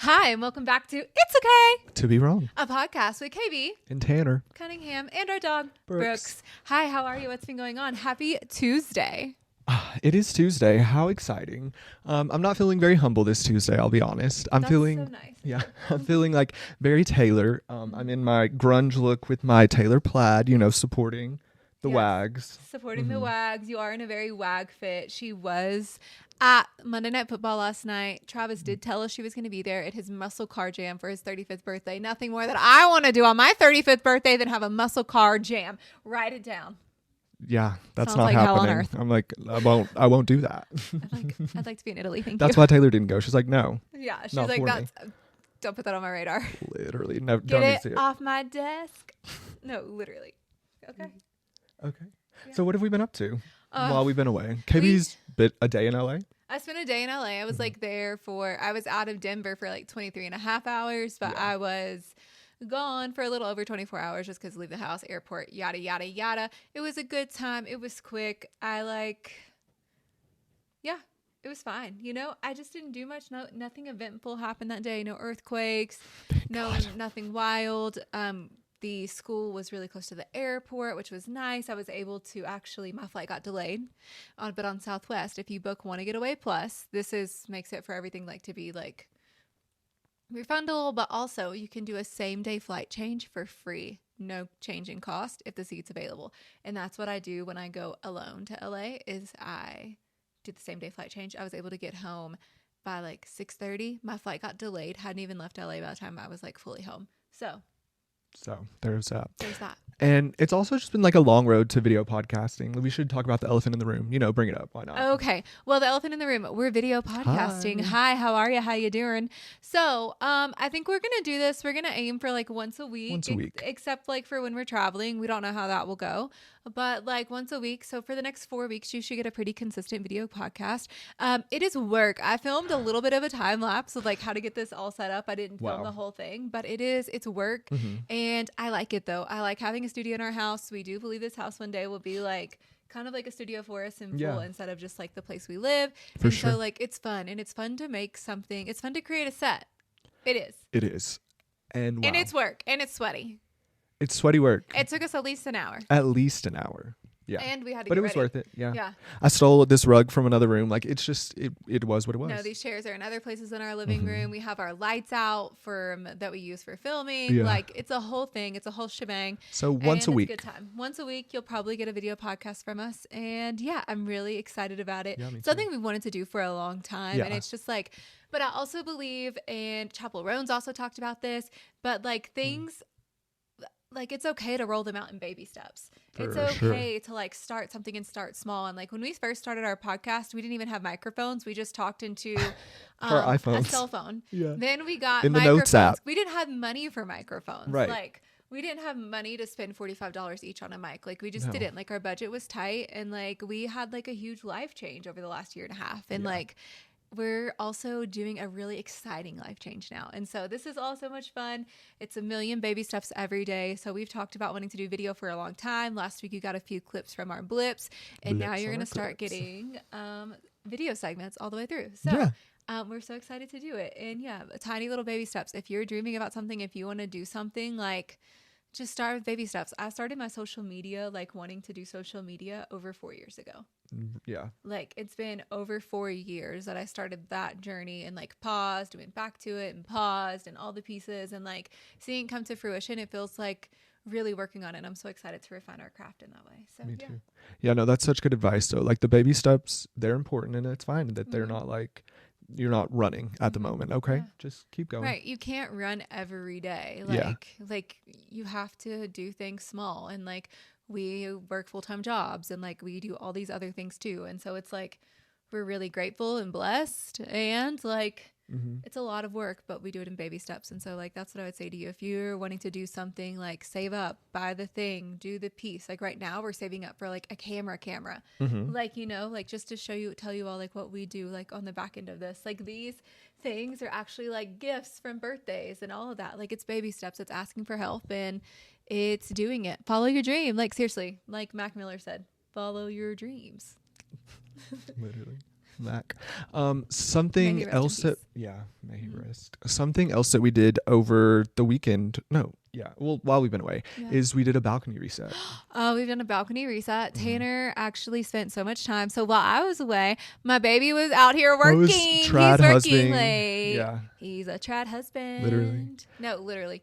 Hi, and welcome back to It's Okay To Be Wrong. A podcast with KB And Tanner Cunningham and our dog, Brooks. Hi, how are you? What's been going on? Happy Tuesday. It is Tuesday. How exciting. I'm not feeling very humble this Tuesday, I'll be honest. I'm That's feeling so nice. Yeah, I'm feeling like very Taylor. I'm in my grunge look with my Taylor plaid, supporting the Yes. wags. Supporting the wags. You are in a very wag fit. She was at Monday Night Football last night. Travis did tell us she was going to be there at his muscle car jam for his 35th birthday. Nothing more that I want to do on my 35th birthday than have a muscle car jam. Write it down. Yeah, that's Sounds not like hell on happening. earth. I'm like, I won't do that. I'd like to be in Italy. Thank That's you. why Taylor didn't go. She's like, no, Yeah, she's not like, for me. don't put that on my radar. Literally, never. Get Don't need to see it it. off my desk. No, literally. Okay. Okay. Yeah. So what have we been up to while we've been away? KB's bit a day in LA. I spent a day in LA. I was like there I was out of Denver for like 23 and a half hours, but Yeah. I was gone for a little over 24 hours just because leave the house, airport, yada, yada, yada. It was a good time. It was quick. It was fine. I just didn't do much. Nothing eventful happened that day. No earthquakes, nothing wild. The school was really close to the airport, which was nice. I was able to my flight got delayed, but on Southwest, if you book Wanna Get Away Plus, makes it for everything to be refundable, but also you can do a same day flight change for free. No change in cost if the seat's available. And that's what I do when I go alone to LA is I do the same day flight change. I was able to get home by 6:30. My flight got delayed. Hadn't even left LA by the time I was fully home. So There's that. there's that. And it's also just been a long road to video podcasting. We should talk about the elephant in the room. Bring it up. Why not? Okay. Well, the elephant in the room, we're video podcasting. Hi, how are you? How you doing? So, I think we're going to do this. We're going to aim for once a week. Once a week. Except for when we're traveling. We don't know how that will go. But once a week. So for the next 4 weeks, you should get a pretty consistent video podcast. It is work. I filmed a little bit of a time lapse of how to get this all set up. I didn't film the whole thing, but it's work. And I like it though. I like having a studio in our house. We do believe this house one day will be kind of like a studio for us in full instead of just the place we live. For sure. So it's fun, and it's fun to make something. It's fun to create a set. It is. It is. And wow. And it's work, and it's sweaty. It's sweaty work. It took us at least an hour. At least an hour. Yeah. And we had to But get it was ready. worth it. Yeah. Yeah. I stole this rug from another room. It's just, it was what it was. No, these chairs are in other places in our living room. We have our lights out that we use for filming. Yeah. It's a whole thing. It's a whole shebang. So once a week. It's a good time. Once a week, you'll probably get a video podcast from us. And yeah, I'm really excited about it. Yeah, me Something too. we've wanted to do for a long time. Yeah. And it's just but I also believe, and Chappell Roan's also talked about this, but things, it's okay to roll them out in baby steps. It's okay to start something and start small. And when we first started our podcast, we didn't even have microphones. We just talked into Our a iPhones. cell phone. Yeah. Then we got In the microphones. Notes app. We didn't have money for microphones. Right. We didn't have money to spend $45 each on a mic. We just No. didn't. Our budget was tight, and we had a huge life change over the last year and a half. And we're also doing a really exciting life change now. And so this is all so much fun. It's a million baby steps every day. So we've talked about wanting to do video for a long time. Last week you got a few clips from our blips. And now you're going to start getting video segments all the way through. So we're so excited to do it. And yeah, tiny little baby steps. If you're dreaming about something, if you want to do something, just start with baby steps. I started my social media, wanting to do social media over 4 years ago. Yeah. It's been over 4 years that I started that journey and paused, went back to it and paused and all the pieces and seeing it come to fruition. It feels really working on it. I'm so excited to refine our craft in that way. So Me too. Yeah, no, that's such good advice though. The baby steps, they're important, and it's fine that they're not you're not running at the moment. Okay. Yeah. Just keep going. Right. You can't run every day. You have to do things small, and we work full-time jobs, and we do all these other things too. And so it's we're really grateful and blessed, and it's a lot of work, but we do it in baby steps. And so that's what I would say to you. If you're wanting to do something, save up, buy the thing, do the piece. Right now we're saving up for a camera, just to tell you all what we do on the back end of this. These things are actually gifts from birthdays and all of that. It's baby steps. It's asking for help, and it's doing it. Follow your dream. Seriously, Mac Miller said, follow your dreams. Literally. Mac. Something May he rest else in that peace. may he rest. Something else that we did over the weekend. No, yeah. Well, while we've been away, is we did a balcony reset. Oh, we've done a balcony reset. Tanner actually spent so much time. So while I was away, my baby was out here working. He's working husband. late. Yeah. He's a trad husband. Literally. No, literally.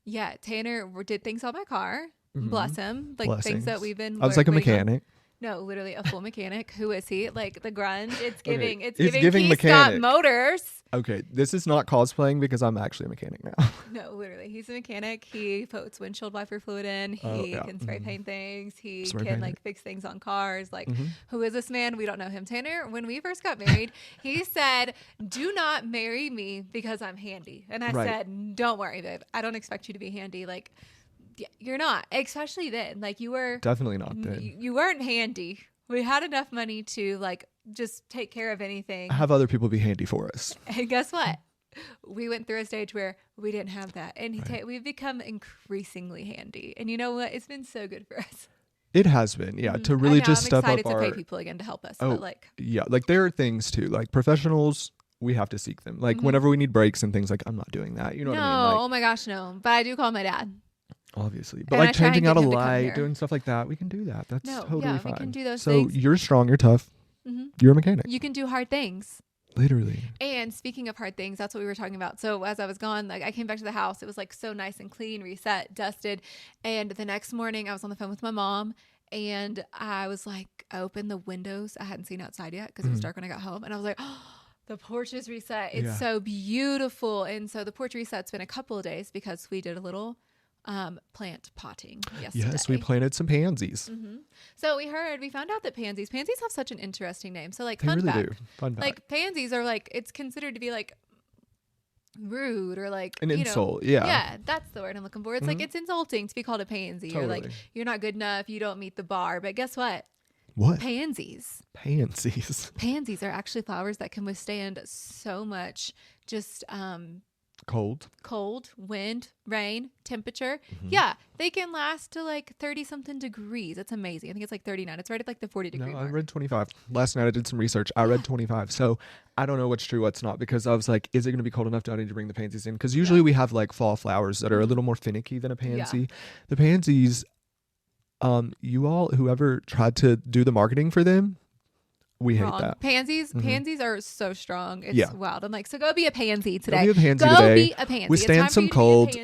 Yeah, Tanner did things on my car. Bless him. Like Blessings. things that we've been I was like a waiting on. mechanic. No, literally a full mechanic. Who is he? Like the grunge. It's Okay. giving. It's It's giving. giving He's got mechanic. motors. Okay, this is not cosplaying because I'm actually a mechanic now. No, literally, he's a mechanic. He puts windshield wiper fluid in. He can spray paint things. He can like fix things on cars. Like, who is this man? We don't know him. Tanner, when we first got married, he said, "Do not marry me because I'm handy." And I said, "Don't worry, babe. I don't expect you to be handy. Like, you're not. Especially then. Like, you were Definitely not then. You weren't handy. We had enough money to like just take care of anything. Have other people be handy for us. And guess what? We went through a stage where we didn't have that. And we've become increasingly handy. And you know what? It's been so good for us. It has been, yeah, to really just step up I'm excited our... to pay people again to help us. But like, yeah, like there are things too, like professionals, we have to seek them. Like whenever we need breaks and things, like I'm not doing that. You know what I mean? Like, oh my gosh, no. But I do call my dad. Obviously. But And I like try and changing get out a him to come light, here. doing stuff like that, we can do that. That's totally fine. we can do those so things. You're strong, you're tough. You're a mechanic. You can do hard things. Literally. And speaking of hard things, that's what we were talking about. So as I was gone, like I came back to the house, it was like so nice and clean, reset, dusted. And the next morning I was on the phone with my mom and I was like, I opened the windows. I hadn't seen outside yet because it was dark when I got home. And I was like, oh, the porch is reset. It's so beautiful. And so the porch reset's been a couple of days because we did a little plant potting yesterday. Yes, we planted some pansies. So we found out that pansies have such an interesting name. So like They fun really fact, do. Fun fact. like pansies are like, it's considered to be like rude or like An you insult. know, Yeah. that's the word I'm looking for. It's like it's insulting to be called a pansy or like you're not good enough, you don't meet the bar. But guess what? What? Pansies Pansies. are actually flowers that can withstand so much just Cold, wind, rain, temperature. Yeah, they can last to like 30 something degrees. It's amazing. I think it's like 39. It's right at like the 40 degree No, mark. I read 25. Last night I did some research. I read 25. So I don't know what's true, what's not, because I was like, is it going to be cold enough? Do I need to bring the pansies in? Because usually we have like fall flowers that are a little more finicky than a pansy. The pansies, you all, whoever tried to do the marketing for them, we hate that. Pansies are so strong. It's wild. I'm like, so go be a pansy today. Go be a pansy today. Be a pansy. Withstand some cold.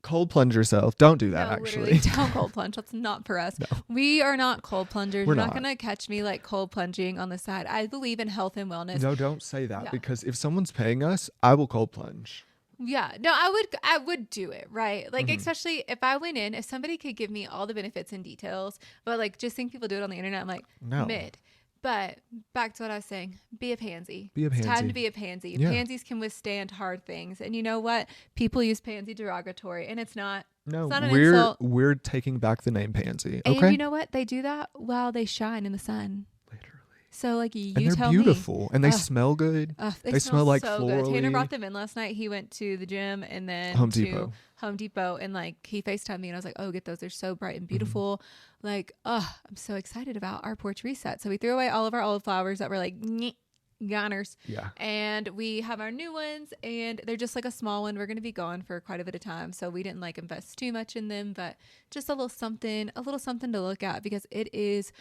Cold plunge yourself. Don't do that, actually. Don't cold plunge. That's not for us. No. We are not cold plungers. You're not going to catch me like cold plunging on the side. I believe in health and wellness. No, don't say that because if someone's paying us, I will cold plunge. Yeah, no, I would do it, right? Like, especially if I went in, if somebody could give me all the benefits and details, but like just seeing people do it on the internet, I'm like, mid. But back to what I was saying, be a pansy. Be a pansy. It's time to be a pansy. Yeah. Pansies can withstand hard things. And you know what? People use pansy derogatory, and it's not. No, it's not an insult. We're taking back the name pansy. Okay. And you know what? They do that while they shine in the sun. Literally. So like you and they're tell beautiful, and they smell good. They smell like so florally. good. Tanner brought them in last night. He went to the gym and then Home Depot, and like he FaceTimed me and I was like, oh, get those. They're so bright and beautiful. Like, I'm so excited about our porch reset. So we threw away all of our old flowers that were like goners. Yeah. And we have our new ones, and they're just like a small one. We're going to be gone for quite a bit of time. So we didn't like invest too much in them, but just a little something to look at because it is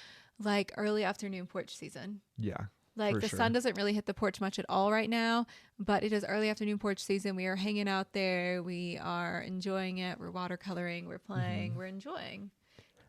like early afternoon porch season. Yeah. Like the sun doesn't really hit the porch much at all right now, but it is early afternoon porch season. We are hanging out there. We are enjoying it. We're watercoloring. We're playing. We're enjoying.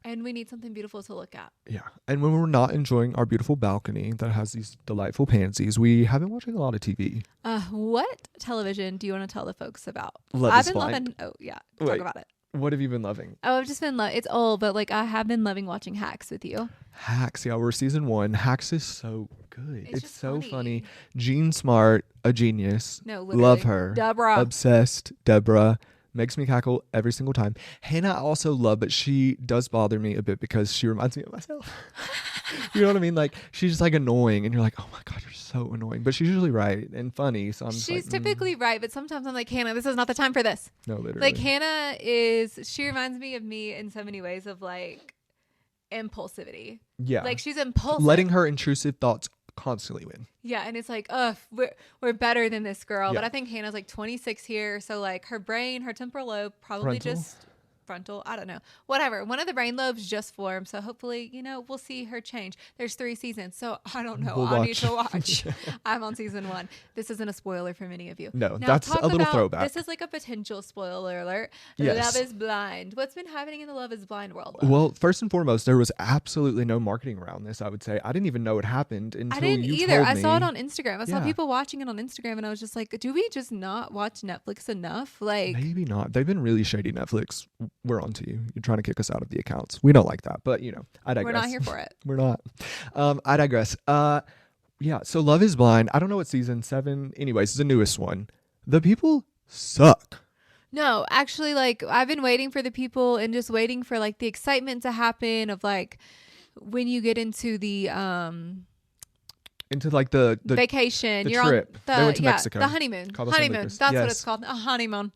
And we need something beautiful to look at. Yeah. And when we're not enjoying our beautiful balcony that has these delightful pansies, we have been watching a lot of TV. What television do you want to tell the folks about? I've been loving. Oh, yeah. Talk about it. What have you been loving? Oh, I've just been it's old, but like I have been loving watching Hacks with you. Hacks, yeah, we're season 1. Hacks is so good. It's so funny. Jean Smart, a genius. No, literally. Love her. Deborah. Obsessed. Deborah. Makes me cackle every single time. Hannah I also love, but she does bother me a bit because she reminds me of myself. You know what I mean? Like she's just like annoying and you're like, oh my God, you're so annoying. But she's usually right and funny. So she's typically right, but sometimes I'm like, Hannah, this is not the time for this. No, literally. Like Hannah she reminds me of me in so many ways of like impulsivity. Yeah. Like she's impulsive. Letting her intrusive thoughts constantly win. Yeah, and it's like, we're better than this girl. Yeah. But I think Hannah's like 26 here, so like her brain, her temporal lobe, probably just frontal. I don't know. Whatever. One of the brain lobes just formed, so hopefully, we'll see her change. There's 3 seasons, so I don't know. I need to watch. I'm on season 1. This isn't a spoiler for many of you. No, now, that's a little throwback. This is like a potential spoiler alert. Yes. Love is Blind. What's been happening in the Love is Blind world? Well, first and foremost, there was absolutely no marketing around this, I would say. I didn't even know it happened until I didn't you either. told me. I saw it on Instagram. I saw people watching it on Instagram, and I was just like, do we just not watch Netflix enough? Like, maybe not. They've been really shady, Netflix. We're on to you. You're trying to kick us out of the accounts. We don't like that, but I digress. We're not here for it. We're not. I digress. So Love is Blind. I don't know what season 7. Anyways, it's the newest one. The people suck. No, actually, like, I've been waiting for the people and just waiting for like the excitement to happen of like when you get into the vacation, the you're trip. On they went to Mexico. The honeymoon. That's what it's called. A honeymoon.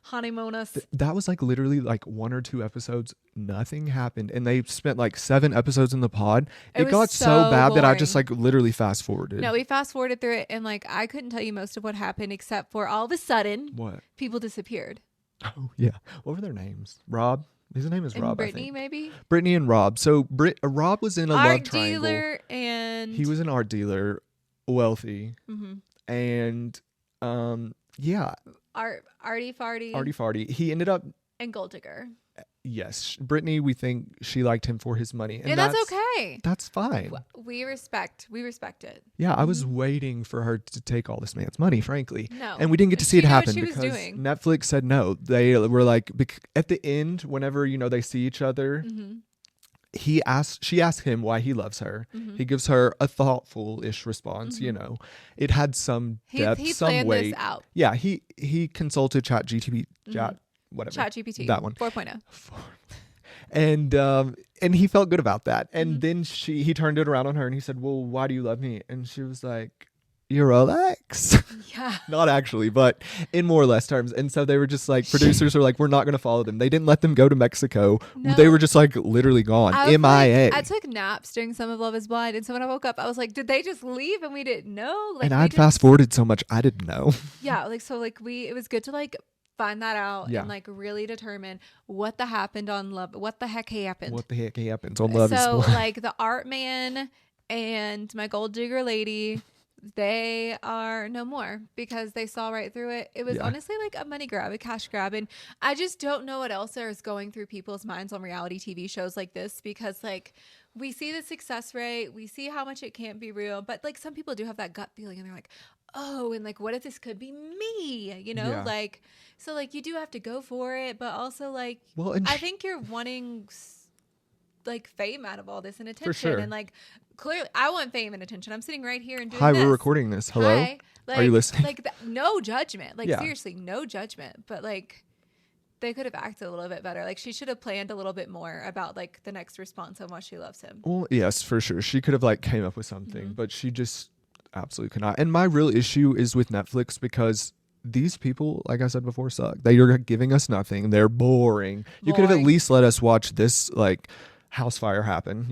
Honeymoonus. That was like literally like 1 or 2 episodes. Nothing happened, and they spent like 7 episodes in the pod. It got so bad that I just like literally fast forwarded. No, we fast forwarded through it, and like I couldn't tell you most of what happened except for all of a sudden, people disappeared. Oh yeah, what were their names? Rob. His name is Rob. Brittany, maybe. Brittany and Rob. So Rob was in a love triangle. Art dealer, and he was an art dealer, wealthy, and Arty farty. He ended up and gold digger. Yes, Brittany. We think she liked him for his money, and that's okay. That's fine. We respect it. Yeah, I was waiting for her to take all this man's money, frankly. No, and we didn't get to see it happen because Netflix said no. They were like, at the end, whenever they see each other. She asked him why he loves her. He gives her a thoughtful-ish response. It had some depth, he some planned weight. This out. Yeah, he consulted ChatGPT, ChatGPT, that one, 4.0. And he felt good about that. And then he turned it around on her and he said, "Well, why do you love me?" And she was like, "Your Rolex." Yeah. Not actually, but in more or less terms. And so they were just like, producers are like, we're not going to follow them. They didn't let them go to Mexico. No. They were just like literally gone. MIA. I took naps during some of Love is Blind. And so when I woke up, I was like, did they just leave and we didn't know? Like, and I'd fast forwarded so much, I didn't know. Yeah. It was good to like find that out and like really determine what the heck happened on Love. What the heck happens on Love is Blind. So like the art man and my gold digger lady, they are no more because they saw right through it. It was honestly like a money grab, a cash grab. And I just don't know what else is going through people's minds on reality TV shows like this, because like we see the success rate, we see how much it can't be real, but like some people do have that gut feeling and they're like, oh, and like, what if this could be me? Like, so like you do have to go for it, but also like, I think you're wanting like fame out of all this and attention. For sure. And like clearly I want fame and attention. I'm sitting right here and doing this. We're recording this. Hello. Hi. Like, are you listening? Like no judgment. Like seriously, no judgment. But like they could have acted a little bit better. Like she should have planned a little bit more about like the next response on why she loves him. Well, yes, for sure. She could have like came up with something, but she just absolutely could not. And my real issue is with Netflix because these people, like I said before, suck. They are giving us nothing. They're boring. You could have at least let us watch this like house fire happen,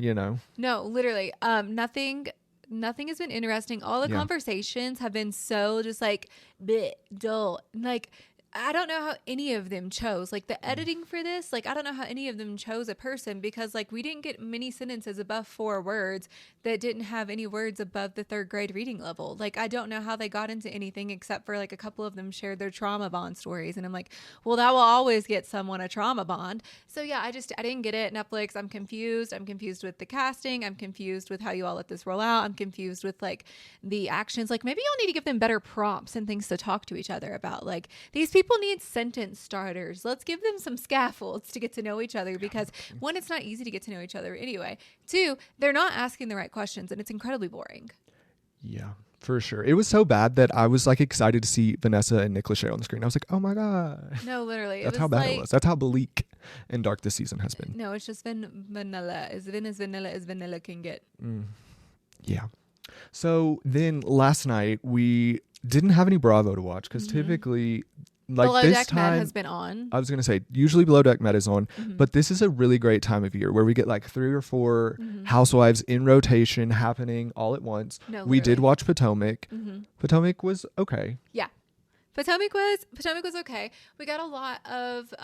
No, literally. Nothing has been interesting. All the conversations have been so just like bleh, dull. Like I don't know how any of them chose like the editing for this. Like I don't know how any of them chose a person, because like we didn't get many sentences above 4 words that didn't have any words above the 3rd grade reading level. Like I don't know how they got into anything except for like a couple of them shared their trauma bond stories, and I'm like, well, that will always get someone a trauma bond. So yeah, I didn't get it. Netflix, I'm confused with the casting, I'm confused with how you all let this roll out, I'm confused with like the actions. Like maybe y'all need to give them better prompts and things to talk to each other about. Like these people need sentence starters. Let's give them some scaffolds to get to know each other, because 1, it's not easy to get to know each other anyway. 2, they're not asking the right questions and it's incredibly boring. Yeah, for sure. It was so bad that I was like excited to see Vanessa and Nick Lachey on the screen. I was like, oh my God. No, literally. That's how bad it was. That's how bleak and dark this season has been. No, it's just been vanilla. As vanilla can get. Yeah. So then last night we didn't have any Bravo to watch because typically like Below this Deck time Med has been on. I was gonna say usually Below Deck Med is on, but this is a really great time of year where we get like 3 or 4 housewives in rotation happening all at once. No, we did literally. watch Potomac. Potomac was okay. Yeah. Potomac was okay. We got a lot of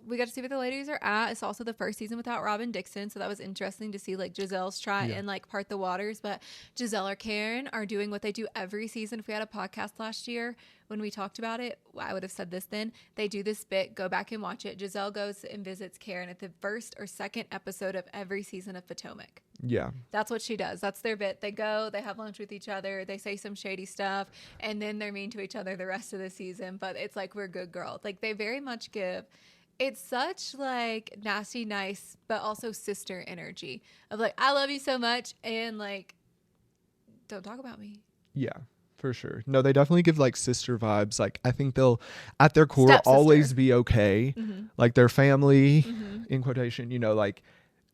we got to see what the ladies are at. It's also the first season without Robin Dixon, so that was interesting to see like Giselle's try and like part the waters. But Giselle or Karen are doing what they do every season. If we had a podcast last year when we talked about it, I would have said this then. They do this bit, go back and watch it. Giselle goes and visits Karen at the first or second episode of every season of Potomac. Yeah. That's what she does. That's their bit. They go, they have lunch with each other, they say some shady stuff, and then they're mean to each other the rest of the season. But it's like, we're good girls. Like, they very much give. It's such like nasty, nice, but also sister energy of like, I love you so much, and like, don't talk about me. Yeah. For sure. No, they definitely give like sister vibes. Like I think they'll at their core Stepsister. always be okay. Like their family in quotation, you know, like,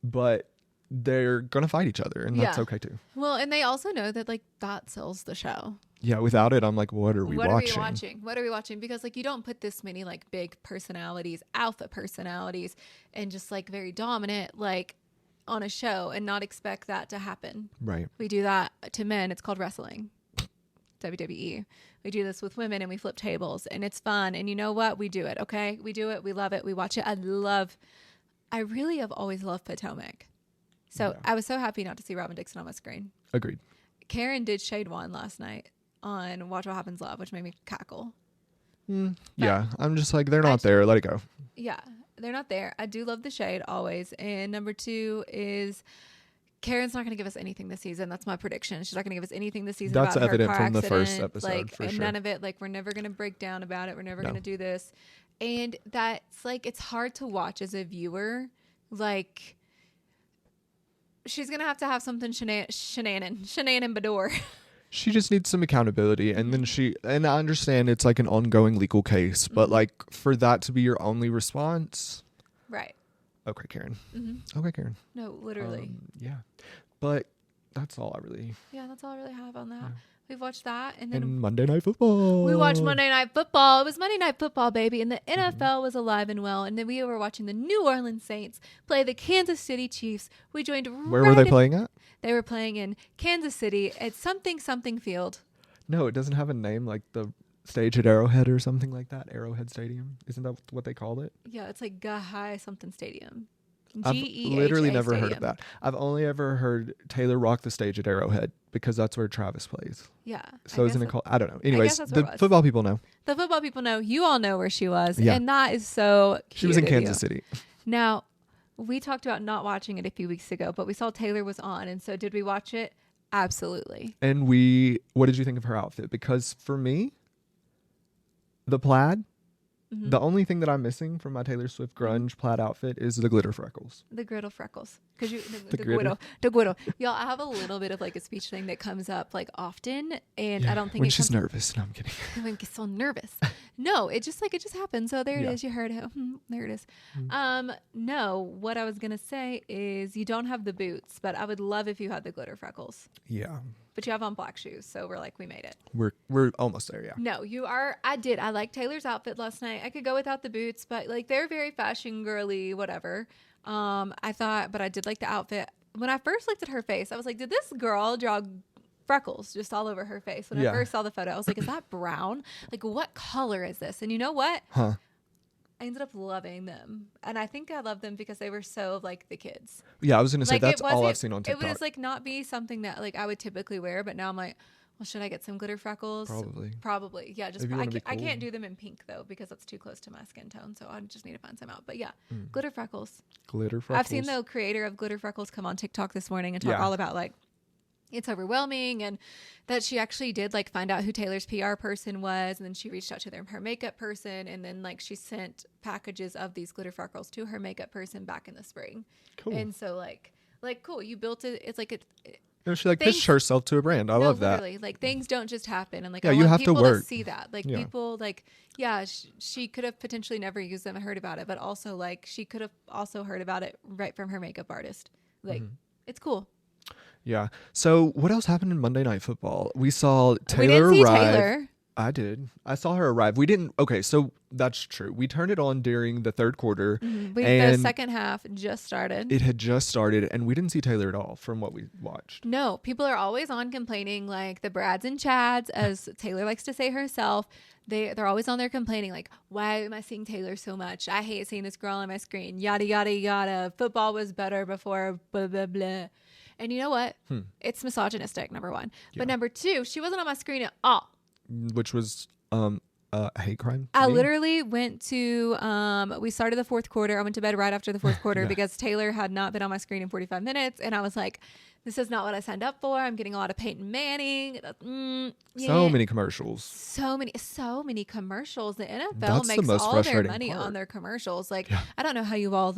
but they're going to fight each other and that's okay too. Well, and they also know that like that sells the show. Yeah. Without it, I'm like, what are we watching? What are we watching? Because like you don't put this many like big personalities, alpha personalities, and just like very dominant like on a show and not expect that to happen. Right. We do that to men. It's called wrestling. WWE. We do this with women and we flip tables and it's fun. And you know what? We do it. Okay. We do it. We love it. We watch it. I really have always loved Potomac. So I was so happy not to see Robin Dixon on my screen. Agreed. Karen did Shade One last night on Watch What Happens Live, which made me cackle. Yeah. I'm just like, they're not there. Let it go. Yeah. They're not there. I do love the shade always. And number 2 is Karen's not going to give us anything this season. That's my prediction. She's not going to give us anything this season. That's about evident her car from the accident. first episode, like, for and sure. none of it. Like, we're never going to break down about it. We're never going to do this. And that's like, it's hard to watch as a viewer. Like, she's going to have something shenanigan Bador. She just needs some accountability. And then and I understand it's like an ongoing legal case, but like for that to be your only response. Right. Okay, Karen. Okay, Karen. No, literally. Yeah. But that's all I really. Yeah, that's all I really have on that. Yeah. We've watched that. And then Monday Night Football. We watched Monday Night Football. It was Monday Night Football, baby. And the NFL was alive and well. And then we were watching the New Orleans Saints play the Kansas City Chiefs. We joined. Where were they playing at? They were playing in Kansas City at something field. No, it doesn't have a name like the stage at Arrowhead or something like that. Arrowhead Stadium. Isn't that what they called it? Yeah, it's like Gahai something stadium. I've literally never heard of that. I've only ever heard Taylor rock the stage at Arrowhead because that's where Travis plays. Yeah. So isn't it called? I don't know. Anyways, the football people know. The football people know. You all know where she was. Yeah. And that is so cute. She was in Kansas City. Now, we talked about not watching it a few weeks ago, but we saw Taylor was on. And so did we watch it? Absolutely. And what did you think of her outfit? Because for me, the plaid, the only thing that I'm missing from my Taylor Swift grunge plaid outfit is the glitter freckles. The griddle freckles. Because the griddle. Y'all, I have a little bit of like a speech thing that comes up like often, and I don't think when she's nervous. No, I'm kidding. When get so nervous. No, it just happened. So there it is. You heard it. There it is. No, what I was gonna say is you don't have the boots, but I would love if you had the glitter freckles. Yeah. But you have on black shoes, so we're like, we made it. We're almost there, yeah. No, you are. I like Taylor's outfit last night. I could go without the boots, but like they're very fashion girly, whatever. I thought, but I did like the outfit. When I first looked at her face, I was like, did this girl draw freckles just all over her face? When I first saw the photo, I was like, is that brown? Like, what color is this? And you know what? Huh. I ended up loving them. And I think I love them because they were so like the kids. Yeah, I was going to say that's all I've seen on TikTok. It would just like not be something that like I would typically wear, but now I'm like, well, should I get some glitter freckles? Probably. Yeah, just I can't do them in pink though because that's too close to my skin tone, so I just need to find some out. But yeah, glitter freckles. I've seen the creator of glitter freckles come on TikTok this morning and talk all about like it's overwhelming and that she actually did like find out who Taylor's PR person was, and then she reached out to her makeup person, and then like she sent packages of these glitter freckles to her makeup person back in the spring. Cool. And so like cool, you built it. It's like she like pitched herself to a brand. I love that. Literally, like things don't just happen, and like you have to work to see that. Like people like she could have potentially never used them and heard about it, but also like she could have also heard about it right from her makeup artist. Like it's cool. Yeah. So what else happened in Monday Night Football? We saw Taylor we didn't see arrive. Taylor. I did. I saw her arrive. We didn't. Okay, so that's true. We turned it on during the third quarter. The second half just started. It had just started, and we didn't see Taylor at all from what we watched. No, people are always on complaining, like the Brads and Chads, as Taylor likes to say herself. They're always on there complaining, like, why am I seeing Taylor so much? I hate seeing this girl on my screen. Yada, yada, yada. Football was better before, blah, blah, blah. And you know what? It's misogynistic, number one. Yeah. But number two, she wasn't on my screen at all. Which was a hate crime? I literally went to, we started the fourth quarter. I went to bed right after the fourth quarter because Taylor had not been on my screen in 45 minutes. And I was like, this is not what I signed up for. I'm getting a lot of Peyton Manning. So many commercials. So many commercials. The NFL makes all their money on their commercials. Like, I don't know how you all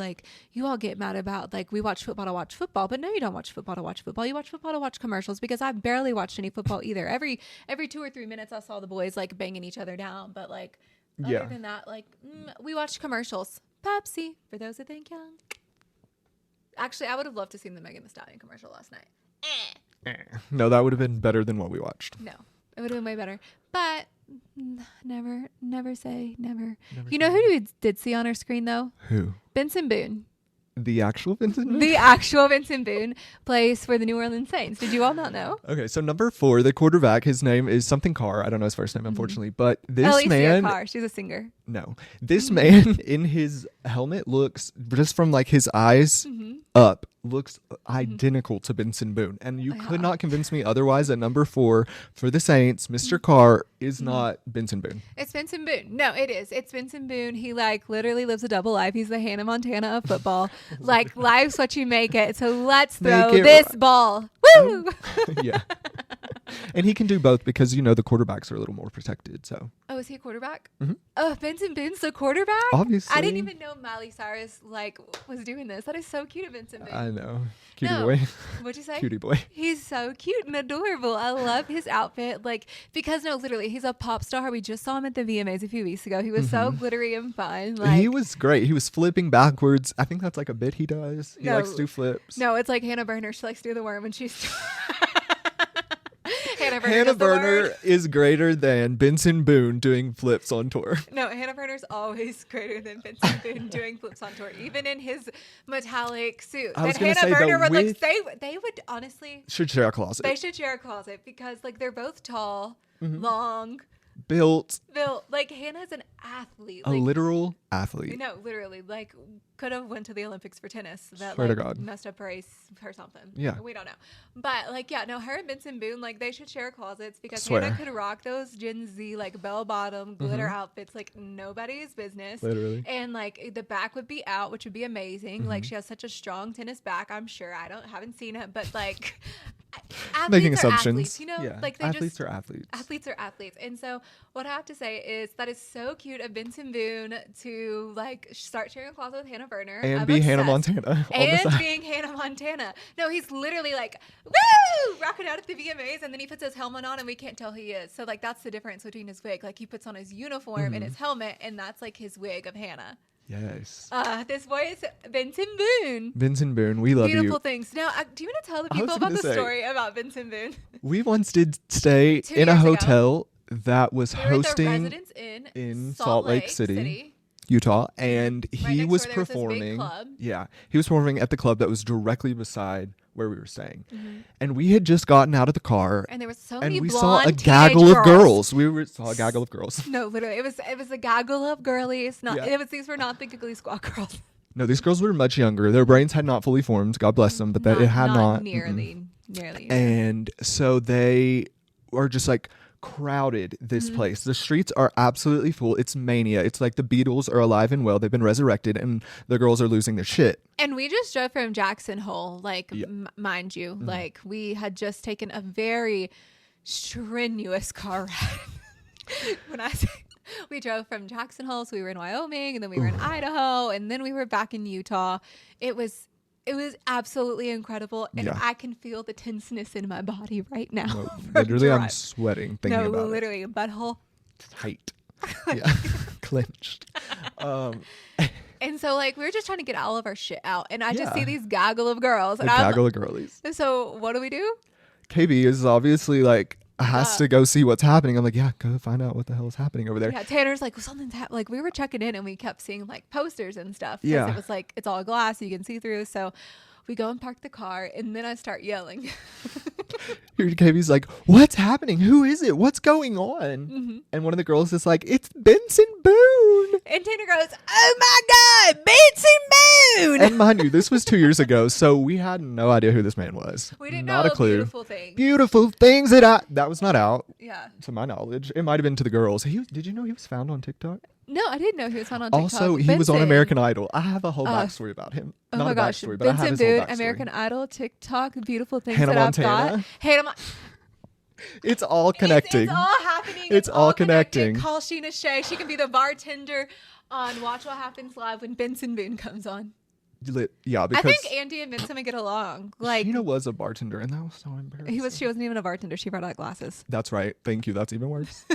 get mad about, like, we watch football to watch football. But no, you don't watch football to watch football. You watch football to watch commercials, because I barely watched any football either. Every 2 or 3 minutes I saw the boys, like, banging each other down. But, like, other than that, like, we watched commercials. Pepsi, for those that think young. Actually, I would have loved to see the Megan Thee Stallion commercial last night. No, that would have been better than what we watched. No, it would have been way better. But never say never. You know who we did see on our screen, though? Who? Benson Boone. The actual Benson Boone? The actual Benson Boone plays for the New Orleans Saints. Did you all not know? Okay, so number 4, the quarterback, his name is something Carr. I don't know his first name, unfortunately. But this man... Carr. She's a singer. No. This man in his helmet looks, just from like his eyes up, looks identical to Benson Boone. And you could not convince me otherwise at number 4 for the Saints, Mr. Carr is not Benson Boone. It's Benson Boone. No, it is. It's Benson Boone. He like literally lives a double life. He's the Hannah Montana of football. Like, life's what you make it. So let's throw this ball. Woo! Yeah. And he can do both because, you know, the quarterbacks are a little more protected. So. Oh, is he a quarterback? Oh, Benson Boone's the quarterback? Obviously. I didn't even know Miley Cyrus like was doing this. That is so cute of Benson Boone. I know. Cutie boy. What'd you say? Cutie boy. He's so cute and adorable. I love his outfit. Like, because no, literally, he's a pop star. We just saw him at the VMAs a few weeks ago. He was so glittery and fun. Like, he was great. He was flipping backwards. I think that's like a bit he does. He likes to do flips. No, it's like Hannah Berner. She likes to do the worm when she's... Hannah Berner is greater than Benson Boone doing flips on tour. No, Hannah Berner's always greater than Benson Boone doing flips on tour, even in his metallic suit. I was and Hannah Berner would like they would honestly should share a closet. They should share a closet because like they're both tall, long, built. Like Hannah's an athlete, a literal athlete. No, literally, like could have went to the Olympics for tennis. That Swear to like God. messed up race or something. Yeah, we don't know. But like, yeah, no, her and Benson Boone, like they should share closets because Swear. Hannah could rock those Gen Z like bell bottom glitter outfits like nobody's business. Literally. And like the back would be out, which would be amazing. Like she has such a strong tennis back. I'm sure. Haven't seen it, but like. Making assumptions, athletes, you know, like they athletes are athletes. Athletes are athletes, and so what I have to say is that is so cute of Benson Boone to like start sharing a closet with Hannah Berner and be Hannah Montana, and being Hannah Montana. No, he's literally like woo, rocking out at the VMAs, and then he puts his helmet on, and we can't tell who he is. So like that's the difference between his wig. Like he puts on his uniform and his helmet, and that's like his wig of Hannah. Yes. This boy is Benson Boone. Benson Boone, we love you. Beautiful things. Now, do you want to tell the people about the story about Benson Boone? We once did stay in a hotel that was hosting the Residence Inn in Salt Lake City, Utah, and he was performing. Yeah, he was performing at the club that was directly beside where we were staying, and we had just gotten out of the car, and there was so many and we blonde saw a gaggle of girls. Saw a gaggle of girls. No, literally, it was a gaggle of girlies. These were not the Giggly Squad girls. No, these girls were much younger. Their brains had not fully formed. God bless them, but it had not nearly. And so they are just like crowded this place. The streets are absolutely full. It's mania. It's like the Beatles are alive and well. They've been resurrected, and the girls are losing their shit. And we just drove from Jackson Hole, like mind you, like we had just taken a very strenuous car ride. When I say we drove from Jackson Hole, so we were in Wyoming, and then we were in Idaho, and then we were back in Utah. It was absolutely incredible, and I can feel the tenseness in my body right now. No, literally, I'm sweating thinking about it. No, literally, butthole tight. Yeah, clenched. And so, like, we were just trying to get all of our shit out, and I just see these gaggle of girls. Gaggle of girlies. And so, what do? KB is obviously like, has to go see what's happening. I'm like, yeah, go find out what the hell is happening over there. Yeah, Tanner's like, well, something's happening. Like, we were checking in and we kept seeing like posters and stuff. Yeah. It was like, it's all glass, so you can see through. So we go and park the car, and then I start yelling. KB's like, what's happening? Who is it? What's going on? Mm-hmm. And one of the girls is like, it's Benson Boone. And Tanner goes, oh my God, Benson Boone. And mind you, this was 2 years ago, so we had no idea who this man was. We didn't not know a clue. Beautiful Things. Beautiful Things that was not out. Yeah. To my knowledge. It might have been to the girls. Did you know he was found on TikTok? No, I didn't know he was found on TikTok. Also, he was on American Idol. I have a whole backstory about him. Oh Not my a gosh. backstory, but I have Benson his whole Boone, backstory. American Idol, TikTok, Beautiful Things Hannah that Montana. I've got. Hannah It's all connecting. It's all happening. It's all connecting. Call Sheena Shea. She can be the bartender on Watch What Happens Live when Benson Boone comes on. Yeah, because I think Andy and Benson would get along. Like, Sheena was a bartender, and that was so embarrassing. She wasn't even a bartender. She brought out glasses. That's right. Thank you. That's even worse.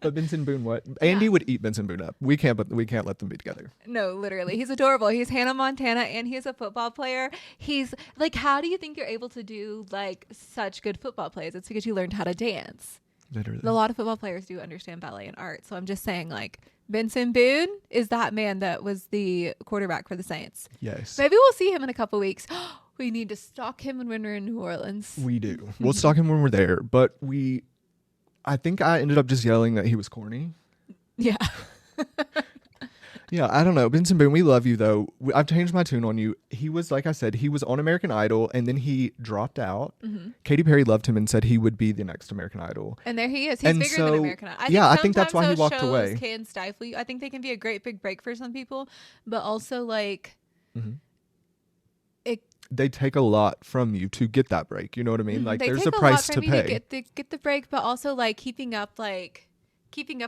But Benson Boone, what? Andy would eat Benson Boone up. We can't let them be together. No, literally. He's adorable. He's Hannah Montana, and he's a football player. He's like, how do you think you're able to do like such good football plays? It's because you learned how to dance. Literally. A lot of football players do understand ballet and art. So I'm just saying, like, Benson Boone is that man that was the quarterback for the Saints. Yes. Maybe we'll see him in a couple weeks. We need to stalk him when we're in New Orleans. We do. We'll stalk him when we're there. But I think I ended up just yelling that he was corny. Yeah. Yeah, I don't know. Benson Boone, we love you, though. I've changed my tune on you. He was, like I said, he was on American Idol, and then he dropped out. Mm-hmm. Katy Perry loved him and said he would be the next American Idol. And there he is. He's bigger than American Idol. I think that's why he walked away. Can stifle you. I think they can be a great big break for some people, but also, like, they take a lot from you to get that break. You know what I mean? Like, there's a price to pay. To get the break, but also, like, keeping up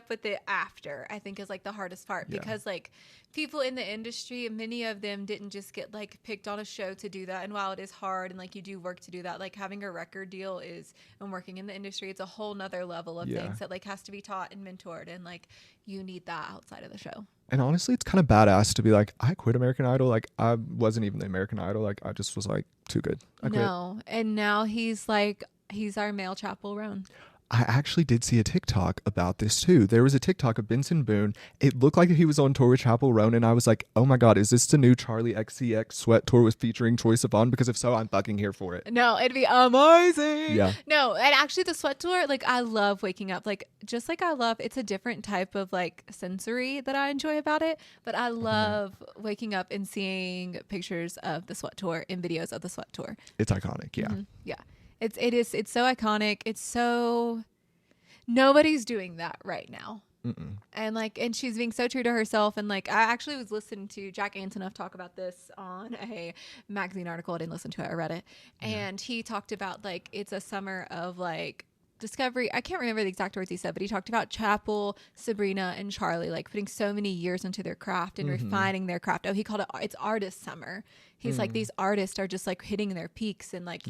with it after, I think, is like the hardest part, because like people in the industry, many of them didn't just get like picked on a show to do that. And while it is hard and like you do work to do that, like having a record deal and working in the industry, it's a whole nother level of things that like has to be taught and mentored, and like you need that outside of the show. And honestly, it's kind of badass to be like, I quit American Idol. Like, I wasn't even the American Idol. Like, I just was like, too good. I quit. No. And now he's our male Chappell Roan. I actually did see a TikTok about this too. There was a TikTok of Benson Boone. It looked like he was on tour with Chappell Roan, and I was like, oh my God, is this the new Charlie XCX sweat tour with featuring Troye Sivan? Because if so, I'm fucking here for it. No, it'd be amazing. Yeah. No, and actually the sweat tour, like, I love waking up. Like, just like I love, it's a different type of like sensory that I enjoy about it, but I love waking up and seeing pictures of the sweat tour and videos of the sweat tour. It's iconic. Yeah. Mm-hmm. Yeah. It's so iconic. It's so, nobody's doing that right now. Mm-mm. And she's being so true to herself. And like, I actually was listening to Jack Antonoff talk about this on a magazine article. I didn't listen to it. I read it. And he talked about like, it's a summer of like discovery. I can't remember the exact words he said, but he talked about Chappell, Sabrina, and Charlie, like putting so many years into their craft and refining their craft. Oh, he called it's artist summer. He's like, these artists are just like hitting their peaks, and like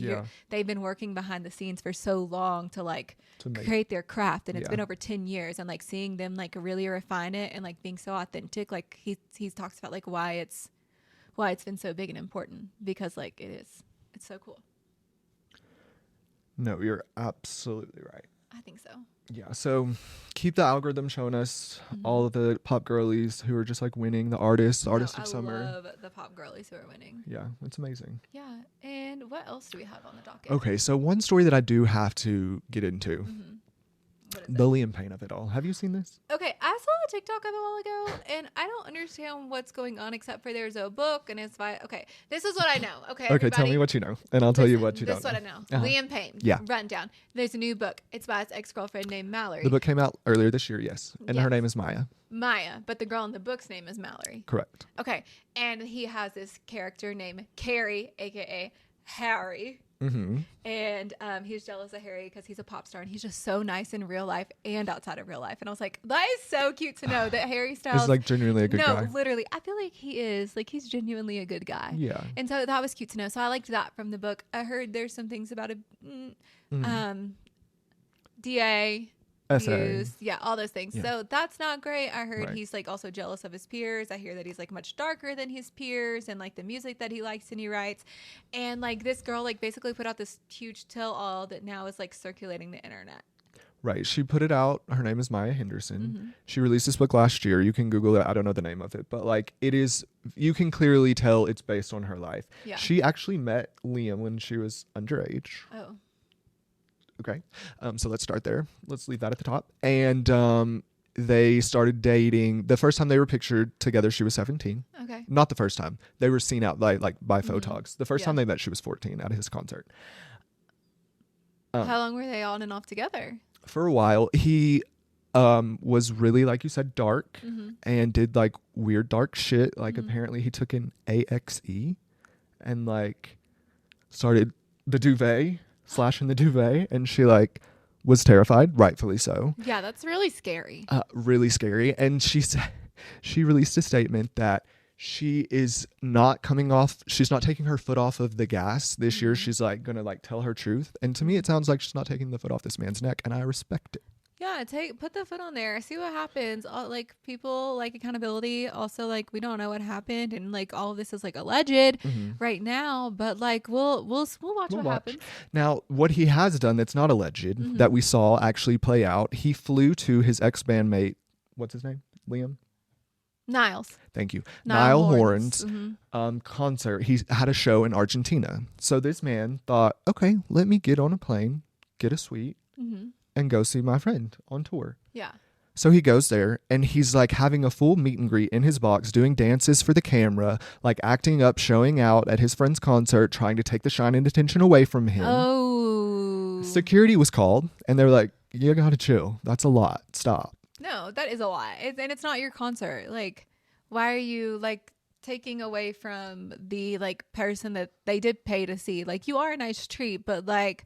they've been working behind the scenes for so long to create their craft, and it's been over 10 years, and like seeing them like really refine it and like being so authentic. Like he talks about like why it's been so big and important, because like it's so cool. No, you're absolutely right. I think so. Yeah, so keep the algorithm showing us all of the pop girlies who are just like winning, the artists of summer. I love the pop girlies who are winning. Yeah, it's amazing. Yeah, and what else do we have on the docket? Okay, so one story that I do have to get into. The Liam Payne of it all. Have you seen this? Okay, I saw a TikTok of a while ago, and I don't understand what's going on, except for there's a book, and it's by... Okay, this is what I know. Okay, tell me what you know, and I'll tell you what you don't know. This is what I know. Liam Payne. Yeah. Rundown. There's a new book. It's by his ex-girlfriend named Mallory. The book came out earlier this year, yes. And her name is Maya. Maya, but the girl in the book's name is Mallory. Correct. Okay, and he has this character named Carrie, a.k.a. Harry. Mm-hmm. And he's jealous of Harry because he's a pop star, and he's just so nice in real life and outside of real life. And I was like, that is so cute to know that Harry Styles is like genuinely a good guy. No, literally, I feel like he is. Like, he's genuinely a good guy. Yeah. And so that was cute to know. So I liked that from the book. I heard there's some things about DA views. Yeah, all those things. Yeah. So that's not great. I heard Right. he's like also jealous of his peers. I hear that he's like much darker than his peers and like the music that he likes and he writes. And like this girl like basically put out this huge tell all that now is like circulating the internet. Right. She put it out. Her name is Maya Henderson. Mm-hmm. She released this book last year. You can Google it. I don't know the name of it, but like it is, you can clearly tell it's based on her life. Yeah. She actually met Liam when she was underage. Oh. Okay. So let's start there. Let's leave that at the top. And they started dating. The first time they were pictured together, she was 17. Okay. Not the first time. They were seen out by photogs. The first Yeah. time they met, she was 14 at his concert. How long were they on and off together? For a while, he was really, like you said, dark and did like weird dark shit. Like apparently he took an AXE and like started the duvet, slashing the duvet, and she like was terrified, rightfully so. Yeah, that's really scary. Really scary. And she said, she released a statement that she is not coming off, she's not taking her foot off of the gas this year. She's like gonna like tell her truth. And to me it sounds like she's not taking the foot off this man's neck, and I respect it. Yeah, put the foot on there. See what happens. Like people like accountability. Also, like we don't know what happened, and like all of this is like alleged right now. But like we'll watch what happens. Now, what he has done that's not alleged that we saw actually play out. He flew to his ex-bandmate. What's his name? Liam. Niles. Thank you. Niall Niall Horan's. Horan's concert. He had a show in Argentina. So this man thought, okay, let me get on a plane, get a suite, and go see my friend on tour. Yeah. So he goes there and he's like having a full meet and greet in his box, doing dances for the camera, like acting up, showing out at his friend's concert, trying to take the shine and attention away from him. Oh. Security was called and they were like, you gotta chill. That's a lot. Stop. No, that is a lot. And it's not your concert. Like, why are you like taking away from the like person that they did pay to see? Like, you are a nice treat, but like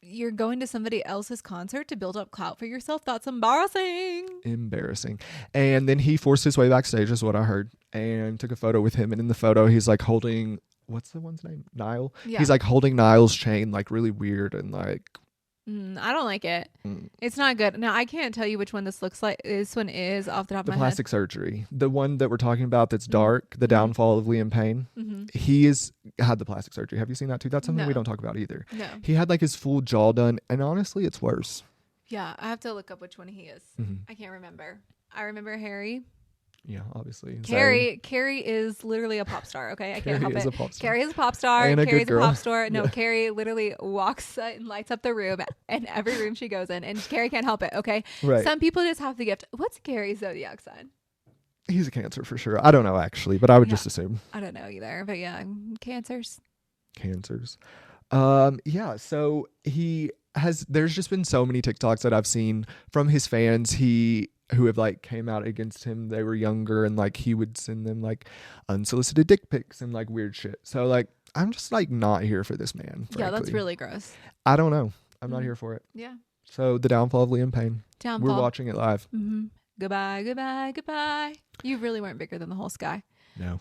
you're going to somebody else's concert to build up clout for yourself. That's embarrassing. Embarrassing. And then he forced his way backstage, is what I heard, and took a photo with him. And in the photo, he's like holding, what's the one's name? Niall. Yeah. He's like holding Niall's chain, like really weird and like. I don't like it. It's not good. Now, I can't tell you which one this looks like. This one is off the top The of my head. plastic surgery, the one that we're talking about that's dark, the downfall of Liam Payne. He had the plastic surgery. Have you seen that too? That's something we don't talk about either. No. He had like his full jaw done, and honestly, it's worse. Yeah, I have to look up which one he is. I can't remember. I remember Harry. Yeah, obviously. Carrie is literally a pop star. Okay, I can't help is it. a pop star. Carrie is a pop star. And a Carrie's good girl. a pop star. No, Yeah. Carrie literally walks and lights up the room and every room she goes in, and Carrie can't help it. Okay, Right. Some people just have the gift. What's Carrie's zodiac sign? He's a Cancer for sure. I don't know actually, but I would just assume I don't know either, but yeah, Cancers. Cancers. Yeah. So there's just been so many TikToks that I've seen from his fans. Who have like came out against him. They were younger and like he would send them like unsolicited dick pics and like weird shit. So like I'm just like not here for this man. Frankly. Yeah, that's really gross. I don't know. I'm not here for it. Yeah. So the downfall of Liam Payne. Downfall. We're watching it live. Goodbye, goodbye, goodbye. You really weren't bigger than the whole sky. No.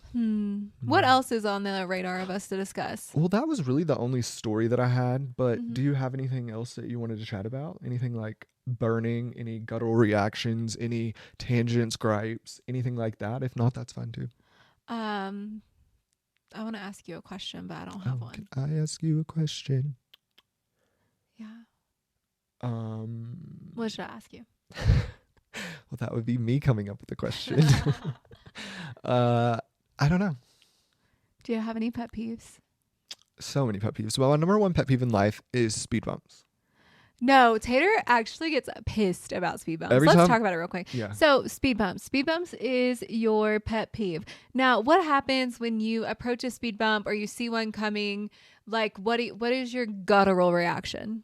What else is on the radar of us to discuss? Well, that was really the only story that I had. But do you have anything else that you wanted to chat about? Anything like burning, any guttural reactions, any tangents, gripes, anything like that? If not, that's fine too. I want to ask you a question, but I don't have one. Can I ask you a question? Yeah. What should I ask you? Well, that would be me coming up with a question. I don't know. Do you have any pet peeves? So many pet peeves. Well, my number one pet peeve in life is speed bumps. No, Tater actually gets pissed about speed bumps. Every Let's time- talk about it real quick. Yeah. So speed bumps. Speed bumps is your pet peeve. Now, what happens when you approach a speed bump or you see one coming? Like, what is your guttural reaction?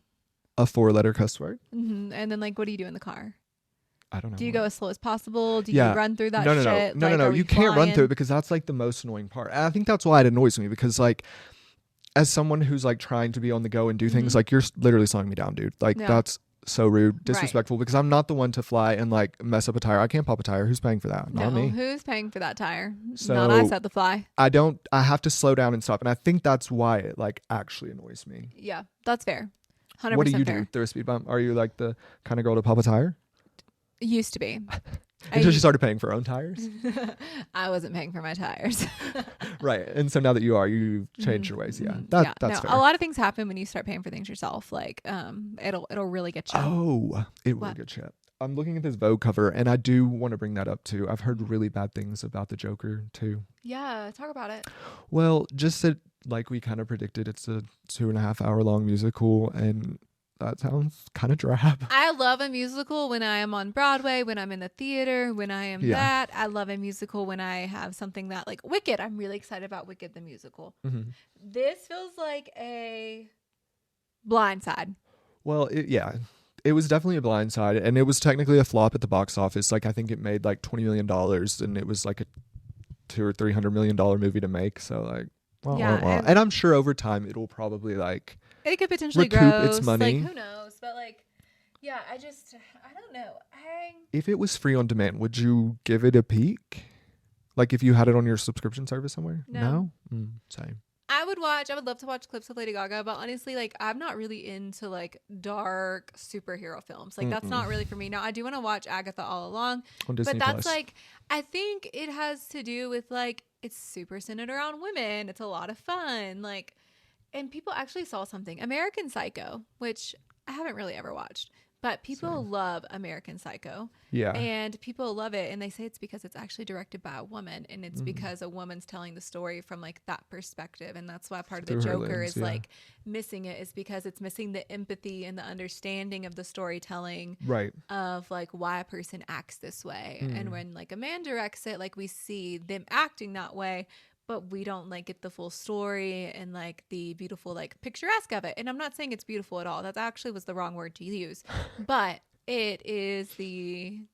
A 4-letter cuss word. And then, like, what do you do in the car? I don't know. Do you go as slow as possible? Do Yeah. you run through that No. shit? No. Like, are You we can't run flying? through it because that's like the most annoying part. And I think that's why it annoys me because like as someone who's like trying to be on the go and do things, like you're literally slowing me down, dude. Like that's so rude, disrespectful because I'm not the one to fly and like mess up a tire. I can't pop a tire. Who's paying for that? Not me. Who's paying for that tire? So, Not I said the fly. I have to slow down and stop. And I think that's why it like actually annoys me. Yeah, that's fair. 100% What do you fair. do through a speed bump? Are you like the kind of girl to pop a tire? Used to be. Until she started paying for her own tires? I wasn't paying for my tires. Right. And so now that you've changed your ways. Yeah. That's fair. A lot of things happen when you start paying for things yourself. Like, it'll really get you. Oh, it will get you. I'm looking at this Vogue cover, and I do want to bring that up too. I've heard really bad things about the Joker too. Yeah, talk about it. Well, just that, like we kind of predicted, it's a 2.5 hour long musical, and that sounds kind of drab. I love a musical when I am on Broadway, when I'm in the theater, when I am that. I love a musical when I have something that, like Wicked. I'm really excited about Wicked the musical. Mm-hmm. This feels like a Blind Side. Well, it was definitely a Blind Side, and it was technically a flop at the box office. Like I think it made like $20 million, and it was like a $200 or $300 million movie to make. So like, and I'm sure over time it'll probably like it could potentially recoup gross. its money. Like who knows? But like, yeah, I don't know. If it was free on demand, would you give it a peek? Like if you had it on your subscription service somewhere? No. Same. I would love to watch clips of Lady Gaga, but honestly, like I'm not really into like dark superhero films. Like that's not really for me. Now I do want to watch Agatha All Along, on Disney but that's Plus. like, I think it has to do with like, it's super centered around women. It's a lot of fun. Like, and people actually saw something, American Psycho, which I haven't really ever watched, but people love American Psycho. Yeah. And people love it. And they say it's because it's actually directed by a woman. And it's because a woman's telling the story from like that perspective. And that's why part of the Joker is like missing it, is because it's missing the empathy and the understanding of the storytelling. Right. Of like why a person acts this way. And when like a man directs it, like we see them acting that way, but we don't like get the full story and like the beautiful like picturesque of it. And I'm not saying it's beautiful at all. That actually was the wrong word to use. But it is the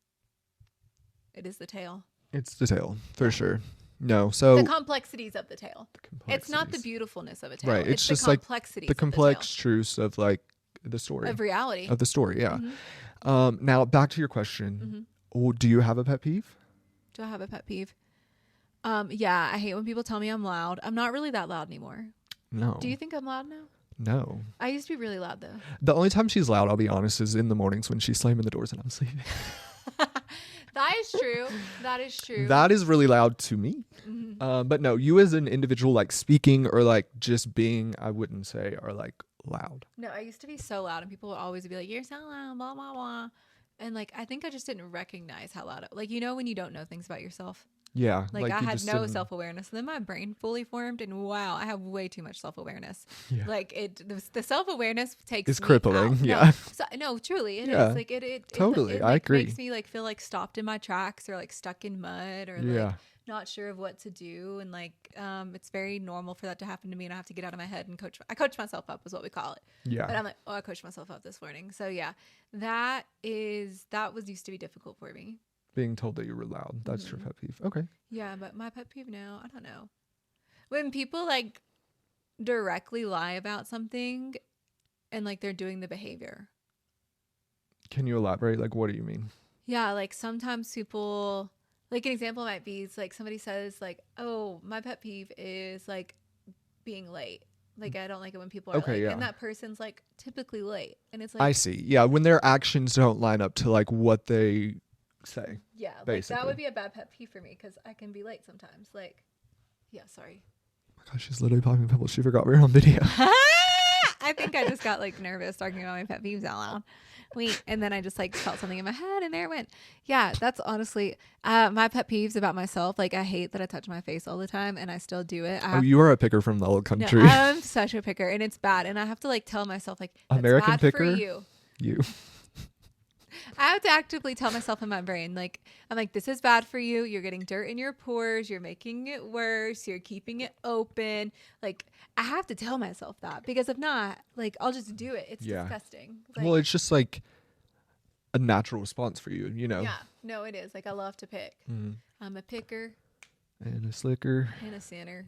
tale. It's the tale for sure. No, so the complexities of the tale. It's not the beautifulness of a tale. Right. It's just the like complexities the complex truths of like the story of reality of the story. Yeah. Now back to your question. Do you have a pet peeve? Do I have a pet peeve? Yeah, I hate when people tell me I'm loud. I'm not really that loud anymore. No. Do you think I'm loud now? No. I used to be really loud though. The only time she's loud, I'll be honest, is in the mornings when she's slamming the doors and I'm sleeping. That is true. That is true. That is really loud to me. But no, you as an individual, like speaking or like just being, I wouldn't say are like loud. No, I used to be so loud and people would always be like, you're so loud, blah, blah, blah. And like, I think I just didn't recognize how loud like, you know, when you don't know things about yourself. Yeah. Like I had no self-awareness. And then my brain fully formed and wow, I have way too much self-awareness. Yeah. Like the self-awareness takes it's me crippling. out. Yeah. No, truly it is. Like it totally. It I agree. Makes me like feel like stopped in my tracks or like stuck in mud or like not sure of what to do. And like, it's very normal for that to happen to me and I have to get out of my head and I coach myself up is what we call it. Yeah. But I'm like, I coached myself up this morning. So yeah, that was used to be difficult for me. Being told that you were loud. That's your pet peeve. Okay. Yeah, but my pet peeve now, I don't know. When people like directly lie about something and like they're doing the behavior. Can you elaborate? Like, what do you mean? Yeah, like sometimes people, like an example might be like somebody says like, oh, my pet peeve is like being late. Like I don't like it when people are late. Yeah. And that person's like typically late. And it's like, I see. Yeah, when their actions don't line up to like what they say. Yeah, like that would be a bad pet peeve for me because I can be late sometimes. Like, yeah, sorry. Oh my gosh, she's literally popping pebbles. She forgot we were on video. I think I just got like nervous talking about my pet peeves out loud. Wait, and then I just like felt something in my head and there it went. Yeah, that's honestly my pet peeves about myself. Like I hate that I touch my face all the time and I still do it. You are a picker from the old country. No, I'm such a picker and it's bad. And I have to like tell myself like, that's American bad picker. For you. I have to actively tell myself in my brain, like, I'm like, this is bad for you. You're getting dirt in your pores. You're making it worse. You're keeping it open. Like, I have to tell myself that because if not, like, I'll just do it. It's disgusting. Like, well, it's just like a natural response for you, you know? Yeah. No, it is. Like, I love to pick. I'm a picker. And a slicker. And a sinner.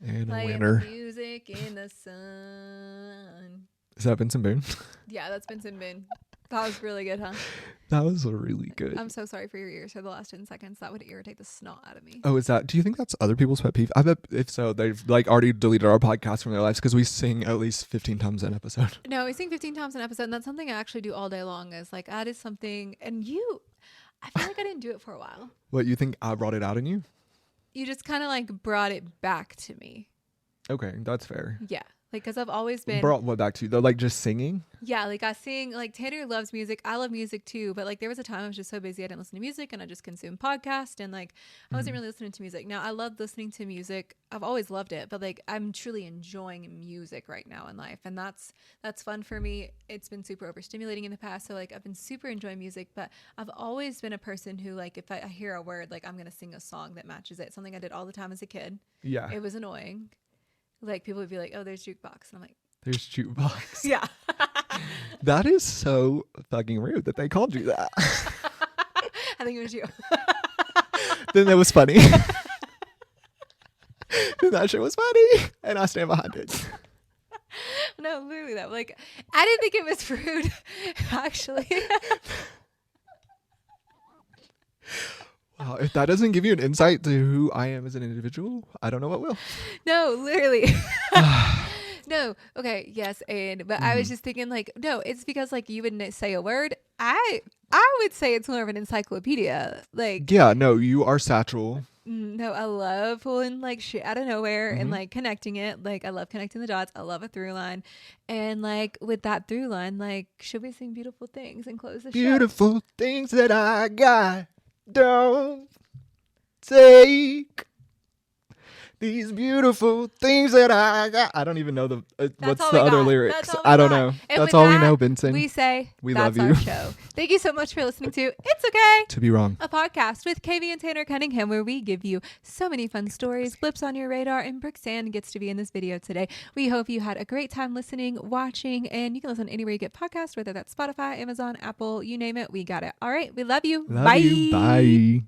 And a winner. Music in the sun. Is that Benson Boone? Yeah, that's Benson Boone. That was really good, huh? That was really good. I'm so sorry for your ears for the last 10 seconds. That would irritate the snot out of me. Oh, do you think that's other people's pet peeve? I bet if so, they've like already deleted our podcast from their lives because we sing at least 15 times an episode. No, we sing 15 times an episode, and that's something I actually do all day long. Is like, that is something, and I feel like I didn't do it for a while. What, you think I brought it out in you? You just kind of like brought it back to me. Okay, that's fair. Yeah. Like, because I've always been... Brought what back to you? Though, like, just singing? Yeah, like, I sing... Like, Tanner loves music. I love music, too. But, like, there was a time I was just so busy I didn't listen to music, and I just consumed podcasts, and, like, I wasn't really listening to music. Now, I love listening to music. I've always loved it. But, like, I'm truly enjoying music right now in life. And that's fun for me. It's been super overstimulating in the past. So, like, I've been super enjoying music. But I've always been a person who, like, if I hear a word, like, I'm going to sing a song that matches it. Something I did all the time as a kid. Yeah. It was annoying. Like, people would be like, oh, there's jukebox. And I'm like... There's jukebox. Yeah. That is so fucking rude that they called you that. I think it was you. Then that was funny. Then that shit was funny. And I stand behind it. No, literally that. Like, I didn't think it was rude, actually. Wow, if that doesn't give you an insight to who I am as an individual, I don't know what will. No, literally. No, okay, yes, but I was just thinking, like, no, it's because, like, you wouldn't say a word. I would say it's more of an encyclopedia. Like, yeah, no, you are satchel. No, I love pulling, like, shit out of nowhere and, like, connecting it. Like, I love connecting the dots. I love a through line. And, like, with that through line, like, should we sing beautiful things and close the show? Beautiful things that I got, don't take. These beautiful things that I got. I don't even know what's the other lyrics. I don't know. That's all we know, Benson. We say we that's love you. Our show. Thank you so much for listening to It's Okay to Be Wrong, a podcast with KV and Tanner Cunningham, where we give you so many fun stories, blips on your radar, and Brooke Sand gets to be in this video today. We hope you had a great time listening, watching, and you can listen anywhere you get podcasts, whether that's Spotify, Amazon, Apple, you name it. We got it. All right. We love you. Love Bye. you. Bye.